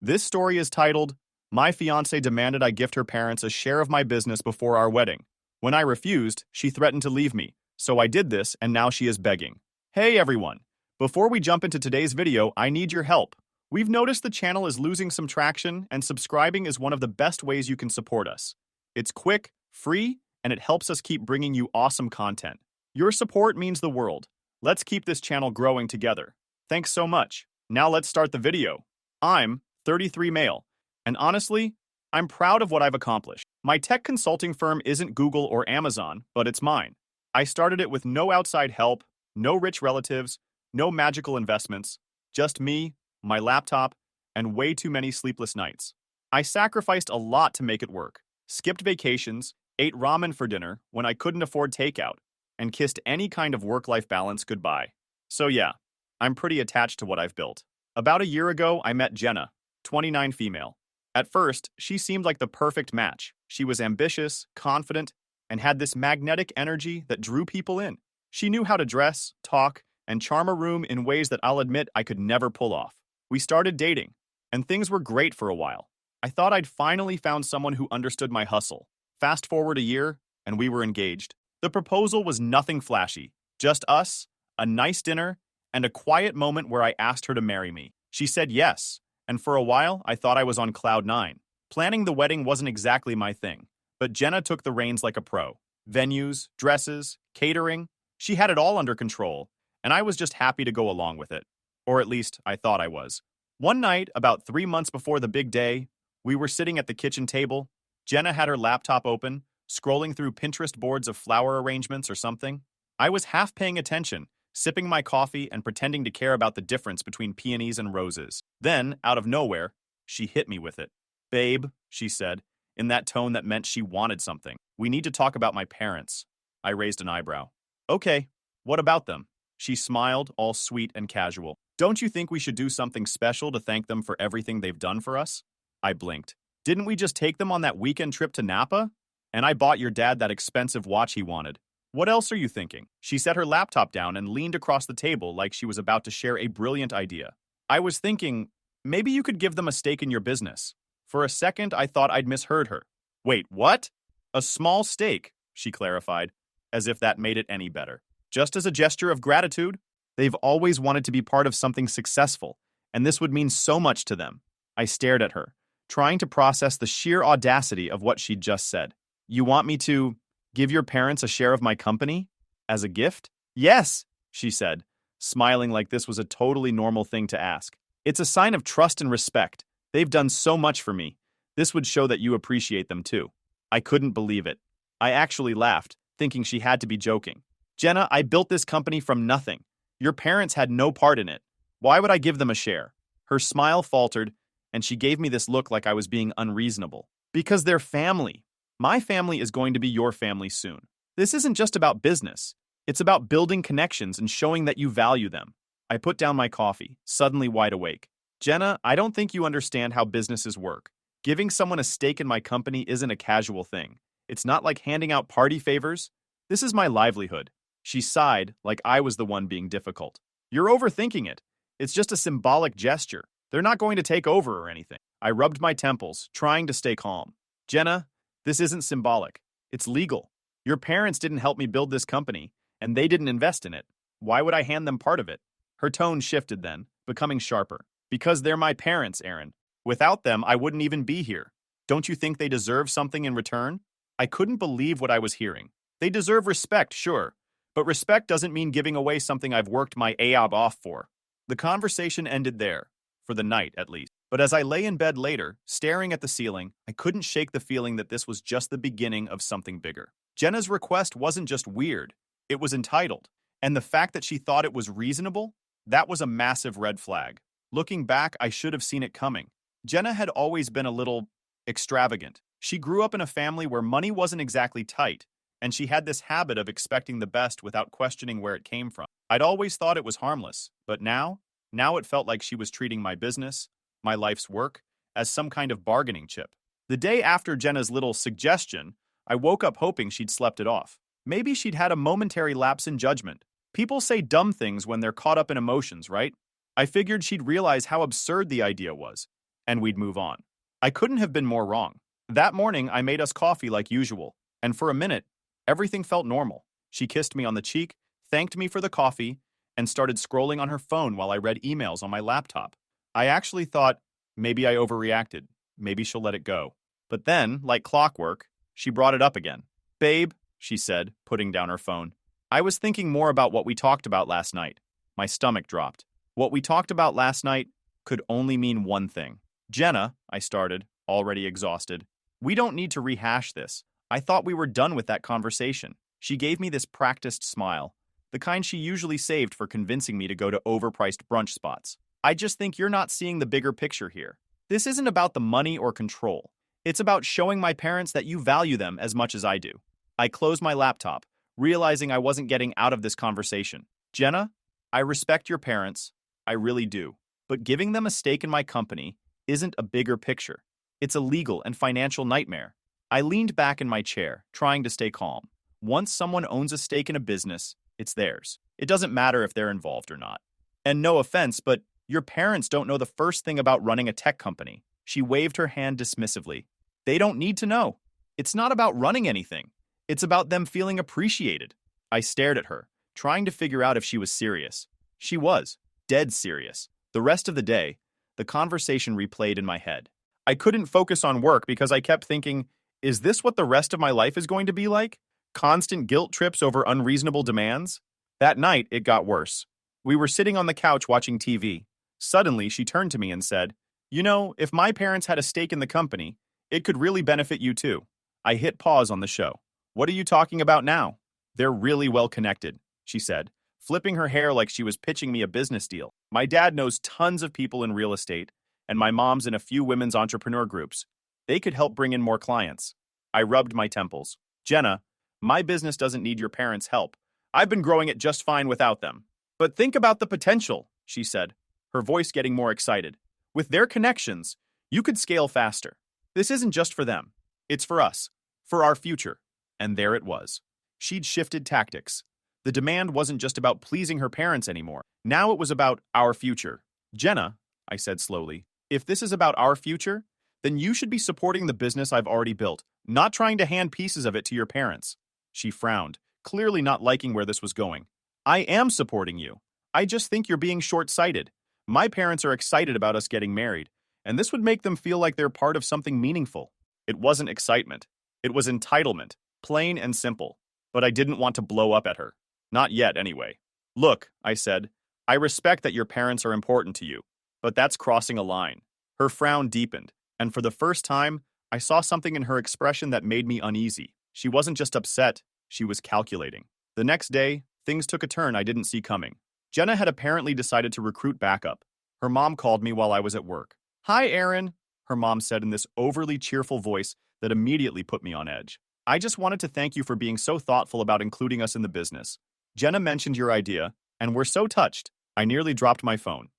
This story is titled, My Fiancée Demanded I Gift Her Parents a Share of My Business Before Our Wedding. When I refused, she threatened to leave me, so I did this and now she is begging. Hey everyone! Before we jump into today's video, I need your help. We've noticed the channel is losing some traction and subscribing is one of the best ways you can support us. It's quick, free, and it helps us keep bringing you awesome content. Your support means the world. Let's keep this channel growing together. Thanks so much. Now let's start the video. I'm 33 male, and honestly, I'm proud of what I've accomplished. My tech consulting firm isn't Google or Amazon, but it's mine. I started it with no outside help, no rich relatives, no magical investments, just me, my laptop, and way too many sleepless nights. I sacrificed a lot to make it work, skipped vacations, ate ramen for dinner when I couldn't afford takeout, and kissed any kind of work-life balance goodbye. So yeah, I'm pretty attached to what I've built. About a year ago, I met Jenna, 29 female. At first, she seemed like the perfect match. She was ambitious, confident, and had this magnetic energy that drew people in. She knew how to dress, talk, and charm a room in ways that I'll admit I could never pull off. We started dating, and things were great for a while. I thought I'd finally found someone who understood my hustle. Fast forward a year, and we were engaged. The proposal was nothing flashy, just us, a nice dinner, and a quiet moment where I asked her to marry me. She said yes, and for a while I thought I was on cloud nine. Planning the wedding wasn't exactly my thing, but Jenna took the reins like a pro. Venues, dresses, catering, she had it all under control, and I was just happy to go along with it. Or at least, I thought I was. One night, about 3 months before the big day, we were sitting at the kitchen table. Jenna had her laptop open, scrolling through Pinterest boards of flower arrangements or something. I was half paying attention, sipping my coffee and pretending to care about the difference between peonies and roses. Then, out of nowhere, she hit me with it. Babe, she said, in that tone that meant she wanted something. We need to talk about my parents. I raised an eyebrow. Okay, what about them? She smiled, all sweet and casual. Don't you think we should do something special to thank them for everything they've done for us? I blinked. Didn't we just take them on that weekend trip to Napa? And I bought your dad that expensive watch he wanted. What else are you thinking? She set her laptop down and leaned across the table like she was about to share a brilliant idea. I was thinking, maybe you could give them a stake in your business. For a second, I thought I'd misheard her. Wait, what? A small stake, she clarified, as if that made it any better. Just as a gesture of gratitude. They've always wanted to be part of something successful, and this would mean so much to them. I stared at her, trying to process the sheer audacity of what she'd just said. You want me to give your parents a share of my company? As a gift? Yes, she said, smiling like this was a totally normal thing to ask. It's a sign of trust and respect. They've done so much for me. This would show that you appreciate them too. I couldn't believe it. I actually laughed, thinking she had to be joking. Jenna, I built this company from nothing. Your parents had no part in it. Why would I give them a share? Her smile faltered, and she gave me this look like I was being unreasonable. Because they're family. My family is going to be your family soon. This isn't just about business. It's about building connections and showing that you value them. I put down my coffee, suddenly wide awake. Jenna, I don't think you understand how businesses work. Giving someone a stake in my company isn't a casual thing. It's not like handing out party favors. This is my livelihood. She sighed like I was the one being difficult. You're overthinking it. It's just a symbolic gesture. They're not going to take over or anything. I rubbed my temples, trying to stay calm. Jenna, this isn't symbolic. It's legal. Your parents didn't help me build this company, and they didn't invest in it. Why would I hand them part of it? Her tone shifted then, becoming sharper. Because they're my parents, Aaron. Without them, I wouldn't even be here. Don't you think they deserve something in return? I couldn't believe what I was hearing. They deserve respect, sure. But respect doesn't mean giving away something I've worked my AOB off for. The conversation ended there, for the night at least. But as I lay in bed later, staring at the ceiling, I couldn't shake the feeling that this was just the beginning of something bigger. Jenna's request wasn't just weird, it was entitled. And the fact that she thought it was reasonable, that was a massive red flag. Looking back, I should have seen it coming. Jenna had always been a little extravagant. She grew up in a family where money wasn't exactly tight, and she had this habit of expecting the best without questioning where it came from. I'd always thought it was harmless, but now it felt like she was treating my business, my life's work, as some kind of bargaining chip. The day after Jenna's little suggestion, I woke up hoping she'd slept it off. Maybe she'd had a momentary lapse in judgment. People say dumb things when they're caught up in emotions, right? I figured she'd realize how absurd the idea was, and we'd move on. I couldn't have been more wrong. That morning, I made us coffee like usual, and for a minute, everything felt normal. She kissed me on the cheek, thanked me for the coffee, and started scrolling on her phone while I read emails on my laptop. I actually thought, maybe I overreacted. Maybe she'll let it go. But then, like clockwork, she brought it up again. Babe, she said, putting down her phone. I was thinking more about what we talked about last night. My stomach dropped. What we talked about last night could only mean one thing. Jenna, I started, already exhausted. We don't need to rehash this. I thought we were done with that conversation. She gave me this practiced smile, the kind she usually saved for convincing me to go to overpriced brunch spots. I just think you're not seeing the bigger picture here. This isn't about the money or control. It's about showing my parents that you value them as much as I do. I closed my laptop, realizing I wasn't getting out of this conversation. Jenna, I respect your parents. I really do. But giving them a stake in my company isn't a bigger picture. It's a legal and financial nightmare. I leaned back in my chair, trying to stay calm. Once someone owns a stake in a business, it's theirs. It doesn't matter if they're involved or not. And no offense, but your parents don't know the first thing about running a tech company. She waved her hand dismissively. They don't need to know. It's not about running anything. It's about them feeling appreciated. I stared at her, trying to figure out if she was serious. She was, dead serious. The rest of the day, the conversation replayed in my head. I couldn't focus on work because I kept thinking, is this what the rest of my life is going to be like? Constant guilt trips over unreasonable demands? That night, it got worse. We were sitting on the couch watching TV. Suddenly, she turned to me and said, you know, if my parents had a stake in the company, it could really benefit you too. I hit pause on the show. What are you talking about now? They're really well connected, she said, flipping her hair like she was pitching me a business deal. My dad knows tons of people in real estate, and my mom's in a few women's entrepreneur groups. They could help bring in more clients. I rubbed my temples. Jenna, my business doesn't need your parents' help. I've been growing it just fine without them. But think about the potential, she said, her voice getting more excited. With their connections, you could scale faster. This isn't just for them. It's for us. For our future. And there it was. She'd shifted tactics. The demand wasn't just about pleasing her parents anymore. Now it was about our future. Jenna, I said slowly, if this is about our future, then you should be supporting the business I've already built, not trying to hand pieces of it to your parents. She frowned, clearly not liking where this was going. I am supporting you. I just think you're being short-sighted. My parents are excited about us getting married, and this would make them feel like they're part of something meaningful. It wasn't excitement. It was entitlement, plain and simple. But I didn't want to blow up at her. Not yet, anyway. Look, I said, I respect that your parents are important to you, but that's crossing a line. Her frown deepened, and for the first time, I saw something in her expression that made me uneasy. She wasn't just upset, she was calculating. The next day, things took a turn I didn't see coming. Jenna had apparently decided to recruit backup. Her mom called me while I was at work. Hi, Aaron, her mom said in this overly cheerful voice that immediately put me on edge. I just wanted to thank you for being so thoughtful about including us in the business. Jenna mentioned your idea, and we're so touched. I nearly dropped my phone.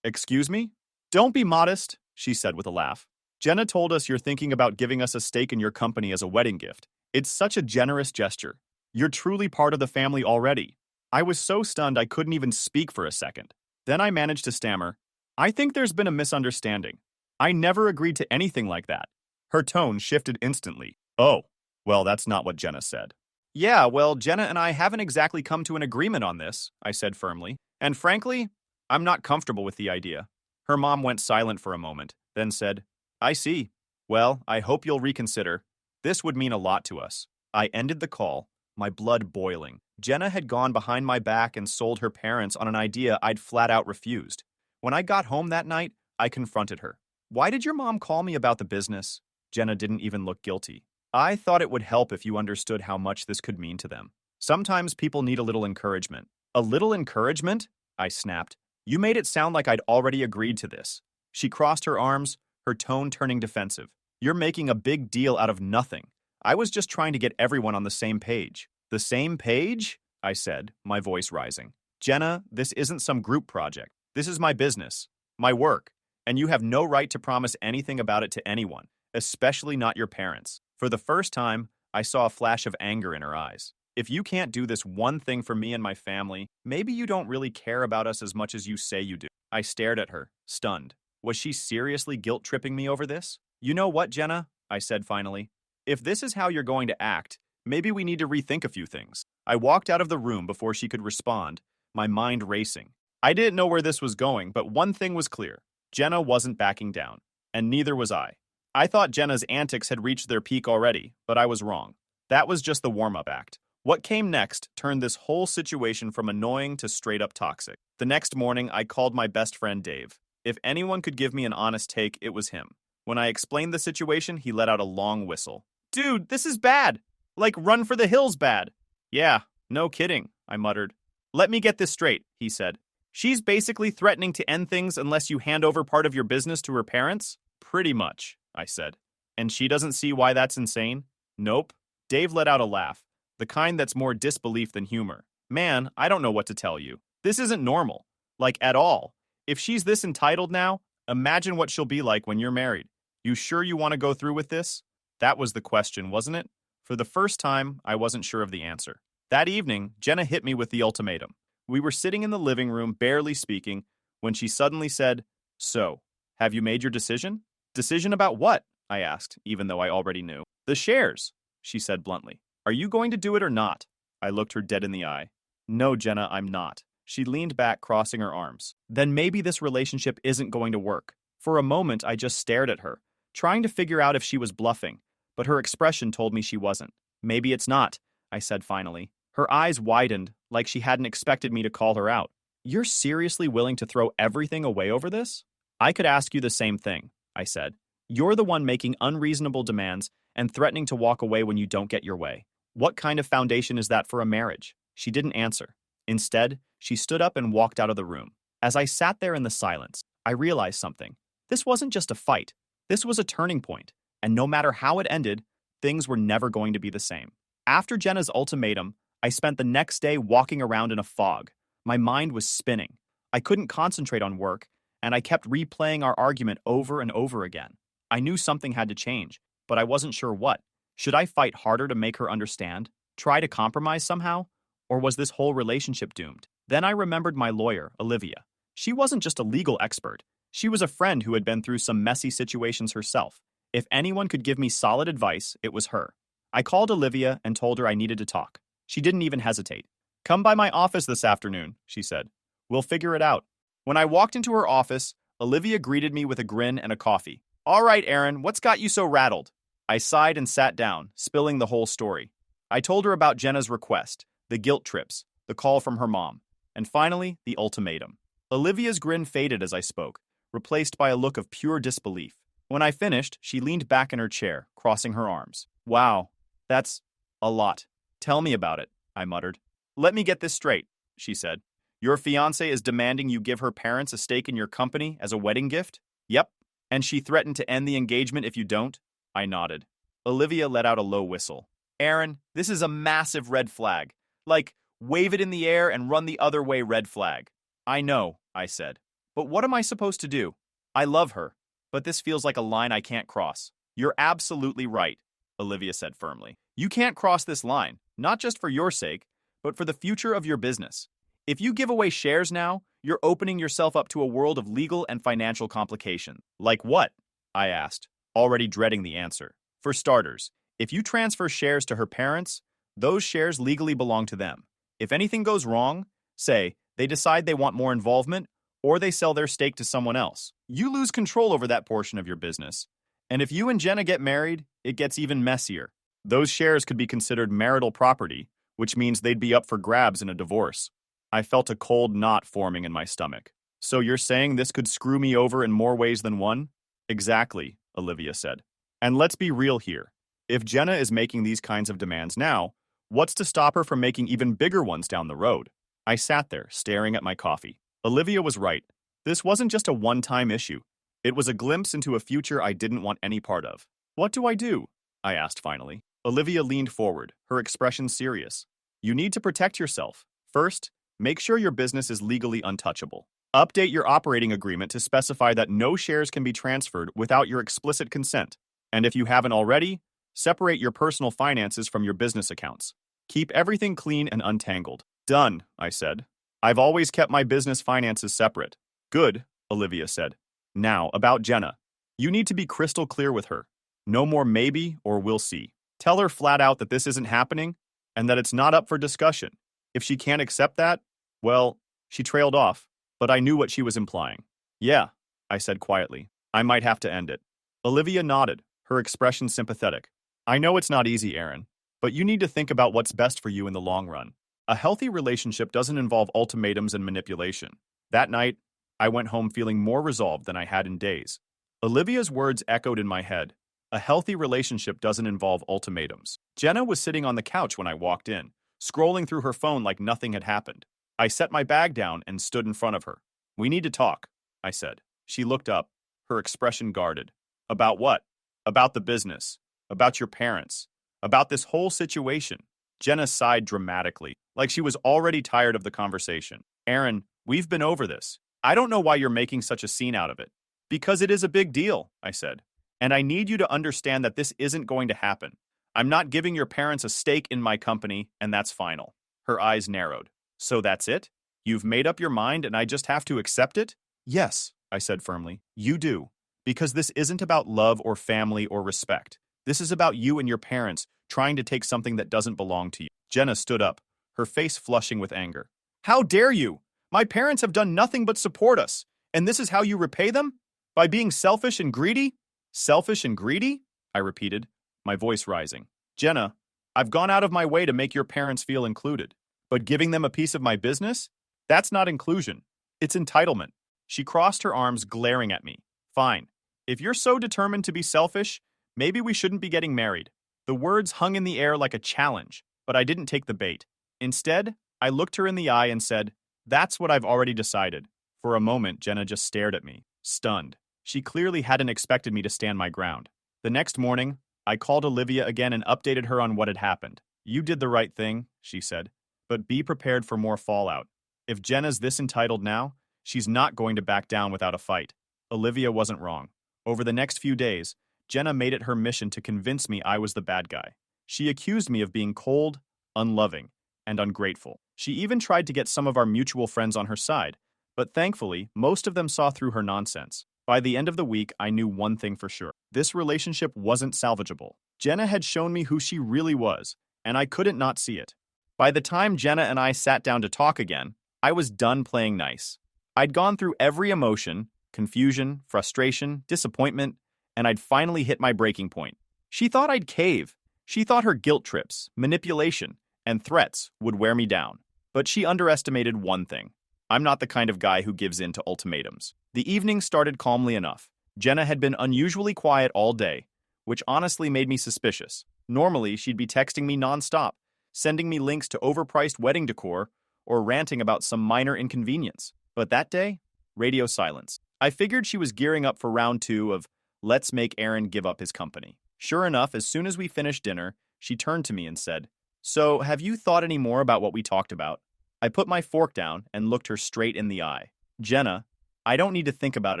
Excuse me? Don't be modest, she said with a laugh. Jenna told us you're thinking about giving us a stake in your company as a wedding gift. It's such a generous gesture. You're truly part of the family already. I was so stunned I couldn't even speak for a second. Then I managed to stammer, I think there's been a misunderstanding. I never agreed to anything like that. Her tone shifted instantly. Oh, well, that's not what Jenna said. Yeah, well, Jenna and I haven't exactly come to an agreement on this, I said firmly. And frankly, I'm not comfortable with the idea. Her mom went silent for a moment, then said, I see. Well, I hope you'll reconsider. This would mean a lot to us. I ended the call, my blood boiling. Jenna had gone behind my back and sold her parents on an idea I'd flat out refused. When I got home that night, I confronted her. Why did your mom call me about the business? Jenna didn't even look guilty. I thought it would help if you understood how much this could mean to them. Sometimes people need a little encouragement. A little encouragement? I snapped. You made it sound like I'd already agreed to this. She crossed her arms, her tone turning defensive. You're making a big deal out of nothing. I was just trying to get everyone on the same page. The same page? I said, my voice rising. Jenna, this isn't some group project. This is my business, my work, and you have no right to promise anything about it to anyone, especially not your parents. For the first time, I saw a flash of anger in her eyes. If you can't do this one thing for me and my family, maybe you don't really care about us as much as you say you do. I stared at her, stunned. Was she seriously guilt-tripping me over this? You know what, Jenna? I said finally. If this is how you're going to act, maybe we need to rethink a few things. I walked out of the room before she could respond, my mind racing. I didn't know where this was going, but one thing was clear. Jenna wasn't backing down, and neither was I. I thought Jenna's antics had reached their peak already, but I was wrong. That was just the warm-up act. What came next turned this whole situation from annoying to straight-up toxic. The next morning, I called my best friend Dave. If anyone could give me an honest take, it was him. When I explained the situation, he let out a long whistle. Dude, this is bad. Like Run for the Hills bad. Yeah, no kidding, I muttered. Let me get this straight, he said. She's basically threatening to end things unless you hand over part of your business to her parents? Pretty much, I said. And she doesn't see why that's insane? Nope. Dave let out a laugh, the kind that's more disbelief than humor. Man, I don't know what to tell you. This isn't normal. Like, at all. If she's this entitled now, imagine what she'll be like when you're married. You sure you want to go through with this? That was the question, wasn't it? For the first time, I wasn't sure of the answer. That evening, Jenna hit me with the ultimatum. We were sitting in the living room, barely speaking, when she suddenly said, So, have you made your decision? Decision about what? I asked, even though I already knew. The shares, she said bluntly. Are you going to do it or not? I looked her dead in the eye. No, Jenna, I'm not. She leaned back, crossing her arms. Then maybe this relationship isn't going to work. For a moment, I just stared at her, trying to figure out if she was bluffing, but her expression told me she wasn't. Maybe it's not, I said finally. Her eyes widened, like she hadn't expected me to call her out. You're seriously willing to throw everything away over this? I could ask you the same thing, I said. You're the one making unreasonable demands and threatening to walk away when you don't get your way. What kind of foundation is that for a marriage? She didn't answer. Instead, she stood up and walked out of the room. As I sat there in the silence, I realized something. This wasn't just a fight. This was a turning point, and no matter how it ended, things were never going to be the same. After Jenna's ultimatum, I spent the next day walking around in a fog. My mind was spinning. I couldn't concentrate on work, and I kept replaying our argument over and over again. I knew something had to change, but I wasn't sure what. Should I fight harder to make her understand? Try to compromise somehow? Or was this whole relationship doomed? Then I remembered my lawyer, Olivia. She wasn't just a legal expert. She was a friend who had been through some messy situations herself. If anyone could give me solid advice, it was her. I called Olivia and told her I needed to talk. She didn't even hesitate. Come by my office this afternoon, she said. We'll figure it out. When I walked into her office, Olivia greeted me with a grin and a coffee. All right, Aaron, what's got you so rattled? I sighed and sat down, spilling the whole story. I told her about Jenna's request, the guilt trips, the call from her mom, and finally, the ultimatum. Olivia's grin faded as I spoke, replaced by a look of pure disbelief. When I finished, she leaned back in her chair, crossing her arms. Wow, that's a lot. Tell me about it, I muttered. Let me get this straight, she said. Your fiancé is demanding you give her parents a stake in your company as a wedding gift? Yep. And she threatened to end the engagement if you don't? I nodded. Olivia let out a low whistle. Aaron, this is a massive red flag. Like, wave it in the air and run the other way red flag. I know, I said. But what am I supposed to do? I love her, but this feels like a line I can't cross. You're absolutely right, Olivia said firmly. You can't cross this line, not just for your sake, but for the future of your business. If you give away shares now, you're opening yourself up to a world of legal and financial complications. Like what? I asked, already dreading the answer. For starters, if you transfer shares to her parents, those shares legally belong to them. If anything goes wrong, say, they decide they want more involvement, or they sell their stake to someone else, you lose control over that portion of your business. And if you and Jenna get married, it gets even messier. Those shares could be considered marital property, which means they'd be up for grabs in a divorce. I felt a cold knot forming in my stomach. So you're saying this could screw me over in more ways than one? Exactly, Olivia said. And let's be real here. If Jenna is making these kinds of demands now, what's to stop her from making even bigger ones down the road? I sat there, staring at my coffee. Olivia was right. This wasn't just a one-time issue. It was a glimpse into a future I didn't want any part of. What do I do? I asked finally. Olivia leaned forward, her expression serious. You need to protect yourself. First, make sure your business is legally untouchable. Update your operating agreement to specify that no shares can be transferred without your explicit consent. And if you haven't already, separate your personal finances from your business accounts. Keep everything clean and untangled. Done, I said. I've always kept my business finances separate. Good, Olivia said. Now, about Jenna. You need to be crystal clear with her. No more maybe or we'll see. Tell her flat out that this isn't happening and that it's not up for discussion. If she can't accept that, well, she trailed off, but I knew what she was implying. Yeah, I said quietly. I might have to end it. Olivia nodded, her expression sympathetic. I know it's not easy, Aaron, but you need to think about what's best for you in the long run. A healthy relationship doesn't involve ultimatums and manipulation. That night, I went home feeling more resolved than I had in days. Olivia's words echoed in my head. A healthy relationship doesn't involve ultimatums. Jenna was sitting on the couch when I walked in, scrolling through her phone like nothing had happened. I set my bag down and stood in front of her. We need to talk, I said. She looked up, her expression guarded. About what? About the business. About your parents. About this whole situation. Jenna sighed dramatically, like she was already tired of the conversation. Aaron, we've been over this. I don't know why you're making such a scene out of it. Because it is a big deal, I said. And I need you to understand that this isn't going to happen. I'm not giving your parents a stake in my company, and that's final. Her eyes narrowed. So that's it? You've made up your mind and I just have to accept it? Yes, I said firmly. You do. Because this isn't about love or family or respect. This is about you and your parents trying to take something that doesn't belong to you. Jenna stood up, her face flushing with anger. How dare you? My parents have done nothing but support us, and this is how you repay them? By being selfish and greedy? Selfish and greedy? I repeated, my voice rising. Jenna, I've gone out of my way to make your parents feel included. But giving them a piece of my business? That's not inclusion. It's entitlement. She crossed her arms, glaring at me. Fine. If you're so determined to be selfish, maybe we shouldn't be getting married. The words hung in the air like a challenge, but I didn't take the bait. Instead, I looked her in the eye and said, That's what I've already decided. For a moment, Jenna just stared at me, stunned. She clearly hadn't expected me to stand my ground. The next morning, I called Olivia again and updated her on what had happened. You did the right thing, she said, but be prepared for more fallout. If Jenna's this entitled now, she's not going to back down without a fight. Olivia wasn't wrong. Over the next few days, Jenna made it her mission to convince me I was the bad guy. She accused me of being cold, unloving, and ungrateful. She even tried to get some of our mutual friends on her side, but thankfully, most of them saw through her nonsense. By the end of the week, I knew one thing for sure. This relationship wasn't salvageable. Jenna had shown me who she really was, and I couldn't not see it. By the time Jenna and I sat down to talk again, I was done playing nice. I'd gone through every emotion, confusion, frustration, disappointment, and I'd finally hit my breaking point. She thought I'd cave. She thought her guilt trips, manipulation, and threats would wear me down. But she underestimated one thing. I'm not the kind of guy who gives in to ultimatums. The evening started calmly enough. Jenna had been unusually quiet all day, which honestly made me suspicious. Normally, she'd be texting me nonstop, sending me links to overpriced wedding decor, or ranting about some minor inconvenience. But that day, radio silence. I figured she was gearing up for round 2 of Let's Make Aaron Give Up His Company. Sure enough, as soon as we finished dinner, she turned to me and said, So, have you thought any more about what we talked about? I put my fork down and looked her straight in the eye. Jenna, I don't need to think about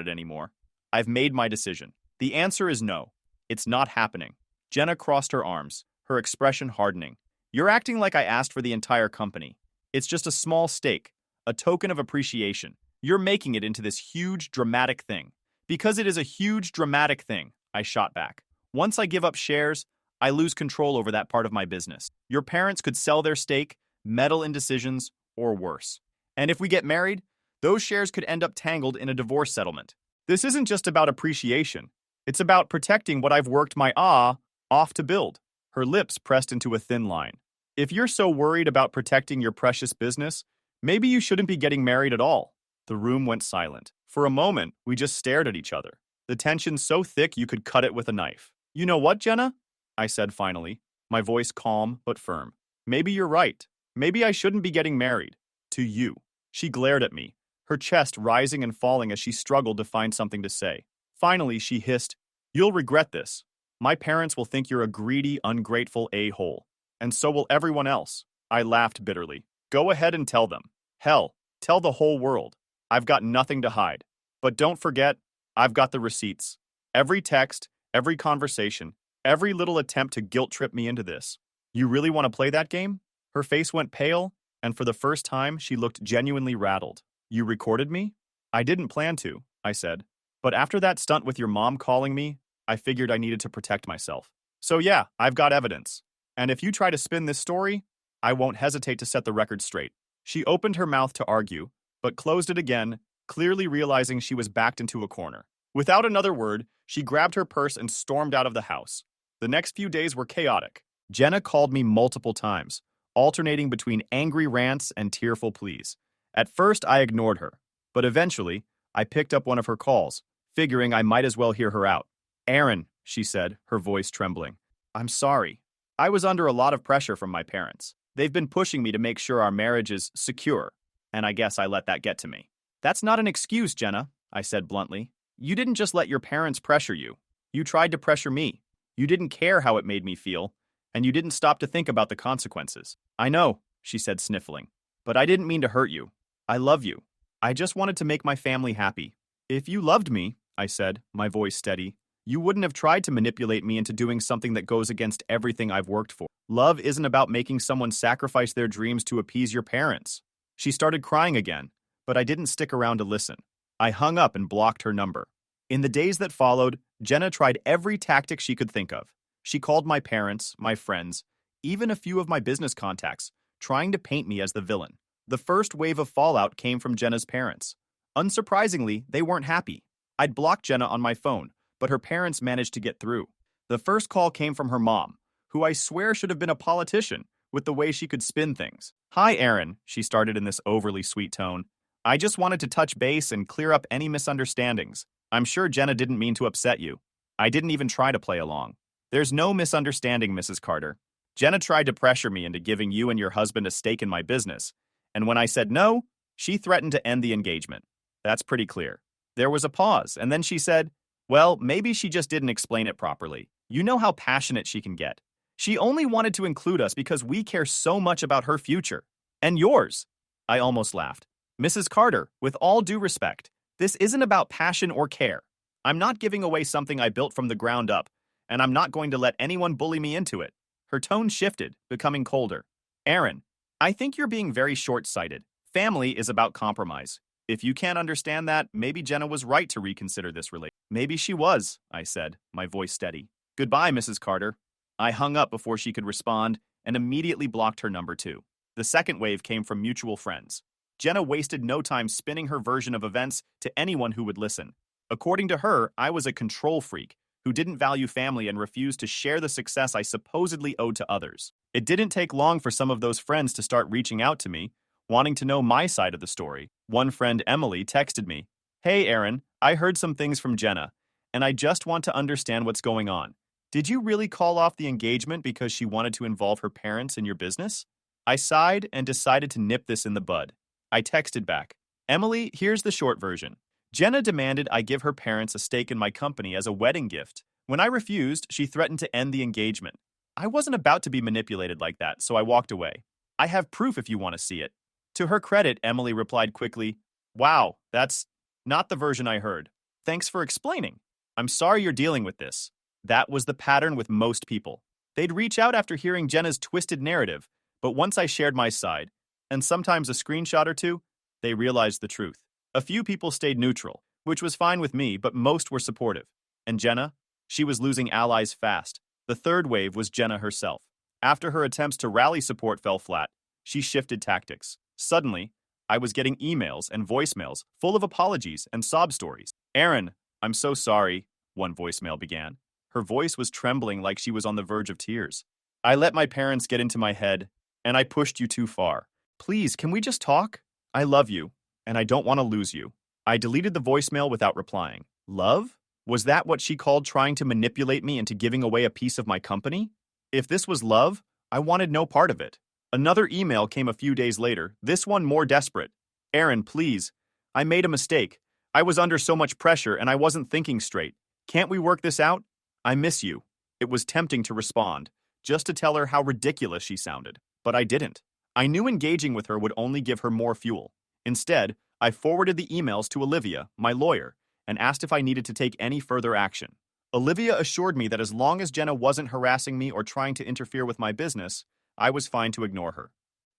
it anymore. I've made my decision. The answer is no. It's not happening. Jenna crossed her arms, her expression hardening. You're acting like I asked for the entire company. It's just a small stake, a token of appreciation. You're making it into this huge, dramatic thing. Because it is a huge, dramatic thing, I shot back. Once I give up shares, I lose control over that part of my business. Your parents could sell their stake, meddle in decisions, or worse. And if we get married, those shares could end up tangled in a divorce settlement. This isn't just about appreciation. It's about protecting what I've worked my off to build. Her lips pressed into a thin line. If you're so worried about protecting your precious business, maybe you shouldn't be getting married at all. The room went silent. For a moment, we just stared at each other. The tension so thick you could cut it with a knife. You know what, Jenna? I said finally, my voice calm but firm. Maybe you're right. Maybe I shouldn't be getting married. To you. She glared at me, her chest rising and falling as she struggled to find something to say. Finally, she hissed, You'll regret this. My parents will think you're a greedy, ungrateful a-hole. And so will everyone else. I laughed bitterly. Go ahead and tell them. Hell, tell the whole world. I've got nothing to hide. But don't forget, I've got the receipts. Every text, every conversation, every little attempt to guilt trip me into this. You really want to play that game? Her face went pale, and for the first time, she looked genuinely rattled. You recorded me? I didn't plan to, I said. But after that stunt with your mom calling me, I figured I needed to protect myself. So yeah, I've got evidence. And if you try to spin this story, I won't hesitate to set the record straight. She opened her mouth to argue, but closed it again, clearly realizing she was backed into a corner. Without another word, she grabbed her purse and stormed out of the house. The next few days were chaotic. Jenna called me multiple times, alternating between angry rants and tearful pleas. At first, I ignored her, but eventually, I picked up one of her calls, figuring I might as well hear her out. "Aaron," she said, her voice trembling. "I'm sorry. I was under a lot of pressure from my parents. They've been pushing me to make sure our marriage is secure, and I guess I let that get to me." "That's not an excuse, Jenna," I said bluntly. "You didn't just let your parents pressure you. You tried to pressure me. You didn't care how it made me feel, and you didn't stop to think about the consequences." "I know," she said, sniffling, "but I didn't mean to hurt you. I love you. I just wanted to make my family happy." "If you loved me," I said, my voice steady, "you wouldn't have tried to manipulate me into doing something that goes against everything I've worked for. Love isn't about making someone sacrifice their dreams to appease your parents." She started crying again, but I didn't stick around to listen. I hung up and blocked her number. In the days that followed, Jenna tried every tactic she could think of. She called my parents, my friends, even a few of my business contacts, trying to paint me as the villain. The first wave of fallout came from Jenna's parents. Unsurprisingly, they weren't happy. I'd blocked Jenna on my phone, but her parents managed to get through. The first call came from her mom, who I swear should have been a politician, with the way she could spin things. "Hi, Aaron," she started in this overly sweet tone. "I just wanted to touch base and clear up any misunderstandings. I'm sure Jenna didn't mean to upset you. I didn't even try to play along. There's no misunderstanding, Mrs. Carter. Jenna tried to pressure me into giving you and your husband a stake in my business, and when I said no, she threatened to end the engagement. That's pretty clear." There was a pause, and then she said, "Well, maybe she just didn't explain it properly. You know how passionate she can get. She only wanted to include us because we care so much about her future. And yours." I almost laughed. "Mrs. Carter, with all due respect, this isn't about passion or care. I'm not giving away something I built from the ground up, and I'm not going to let anyone bully me into it." Her tone shifted, becoming colder. "Aaron, I think you're being very short-sighted. Family is about compromise. If you can't understand that, maybe Jenna was right to reconsider this relationship." "Maybe she was," I said, my voice steady. "Goodbye, Mrs. Carter." I hung up before she could respond and immediately blocked her number too. The second wave came from mutual friends. Jenna wasted no time spinning her version of events to anyone who would listen. According to her, I was a control freak who didn't value family and refused to share the success I supposedly owed to others. It didn't take long for some of those friends to start reaching out to me, wanting to know my side of the story. One friend, Emily, texted me, "Hey, Aaron, I heard some things from Jenna, and I just want to understand what's going on. Did you really call off the engagement because she wanted to involve her parents in your business?" I sighed and decided to nip this in the bud. I texted back, "Emily, here's the short version. Jenna demanded I give her parents a stake in my company as a wedding gift. When I refused, she threatened to end the engagement. I wasn't about to be manipulated like that, so I walked away. I have proof if you want to see it." To her credit, Emily replied quickly, "Wow, that's not the version I heard. Thanks for explaining. I'm sorry you're dealing with this." That was the pattern with most people. They'd reach out after hearing Jenna's twisted narrative, but once I shared my side, and sometimes a screenshot or two, they realized the truth. A few people stayed neutral, which was fine with me, but most were supportive. And Jenna? She was losing allies fast. The third wave was Jenna herself. After her attempts to rally support fell flat, she shifted tactics. Suddenly, I was getting emails and voicemails full of apologies and sob stories. "Aaron, I'm so sorry," one voicemail began. Her voice was trembling like she was on the verge of tears. "I let my parents get into my head, and I pushed you too far. Please, can we just talk? I love you, and I don't want to lose you." I deleted the voicemail without replying. Love? Was that what she called trying to manipulate me into giving away a piece of my company? If this was love, I wanted no part of it. Another email came a few days later, this one more desperate. "Aaron, please. I made a mistake. I was under so much pressure and I wasn't thinking straight. Can't we work this out? I miss you." It was tempting to respond, just to tell her how ridiculous she sounded. But I didn't. I knew engaging with her would only give her more fuel. Instead, I forwarded the emails to Olivia, my lawyer, and asked if I needed to take any further action. Olivia assured me that as long as Jenna wasn't harassing me or trying to interfere with my business, I was fine to ignore her.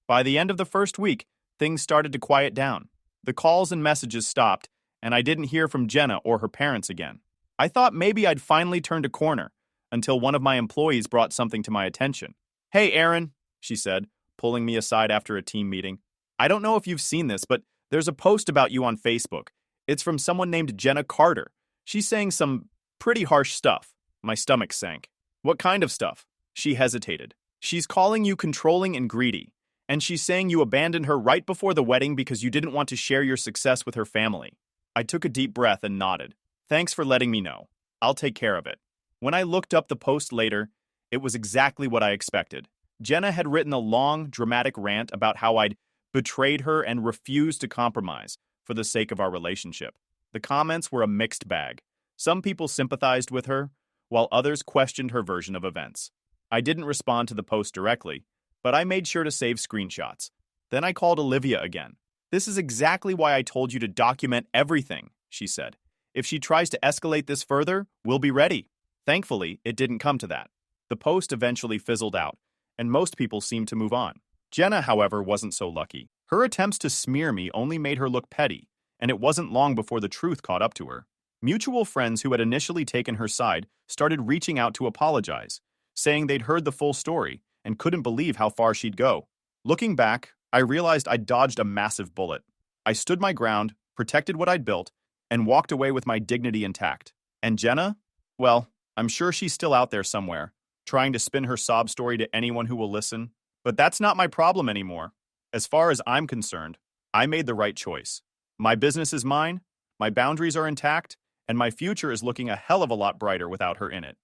By the end of the first week, things started to quiet down. The calls and messages stopped, and I didn't hear from Jenna or her parents again. I thought maybe I'd finally turned a corner until one of my employees brought something to my attention. "Hey, Aaron," she said, pulling me aside after a team meeting. "I don't know if you've seen this, but there's a post about you on Facebook. It's from someone named Jenna Carter. She's saying some pretty harsh stuff." My stomach sank. "What kind of stuff?" She hesitated. "She's calling you controlling and greedy, and she's saying you abandoned her right before the wedding because you didn't want to share your success with her family." I took a deep breath and nodded. "Thanks for letting me know. I'll take care of it." When I looked up the post later, it was exactly what I expected. Jenna had written a long, dramatic rant about how I'd betrayed her and refused to compromise for the sake of our relationship. The comments were a mixed bag. Some people sympathized with her, while others questioned her version of events. I didn't respond to the post directly, but I made sure to save screenshots. Then I called Olivia again. "This is exactly why I told you to document everything," she said. "If she tries to escalate this further, we'll be ready." Thankfully, it didn't come to that. The post eventually fizzled out, and most people seemed to move on. Jenna, however, wasn't so lucky. Her attempts to smear me only made her look petty, and it wasn't long before the truth caught up to her. Mutual friends who had initially taken her side started reaching out to apologize, saying they'd heard the full story and couldn't believe how far she'd go. Looking back, I realized I'd dodged a massive bullet. I stood my ground, protected what I'd built, and walked away with my dignity intact. And Jenna? Well, I'm sure she's still out there somewhere, trying to spin her sob story to anyone who will listen. But that's not my problem anymore. As far as I'm concerned, I made the right choice. My business is mine, my boundaries are intact, and my future is looking a hell of a lot brighter without her in it.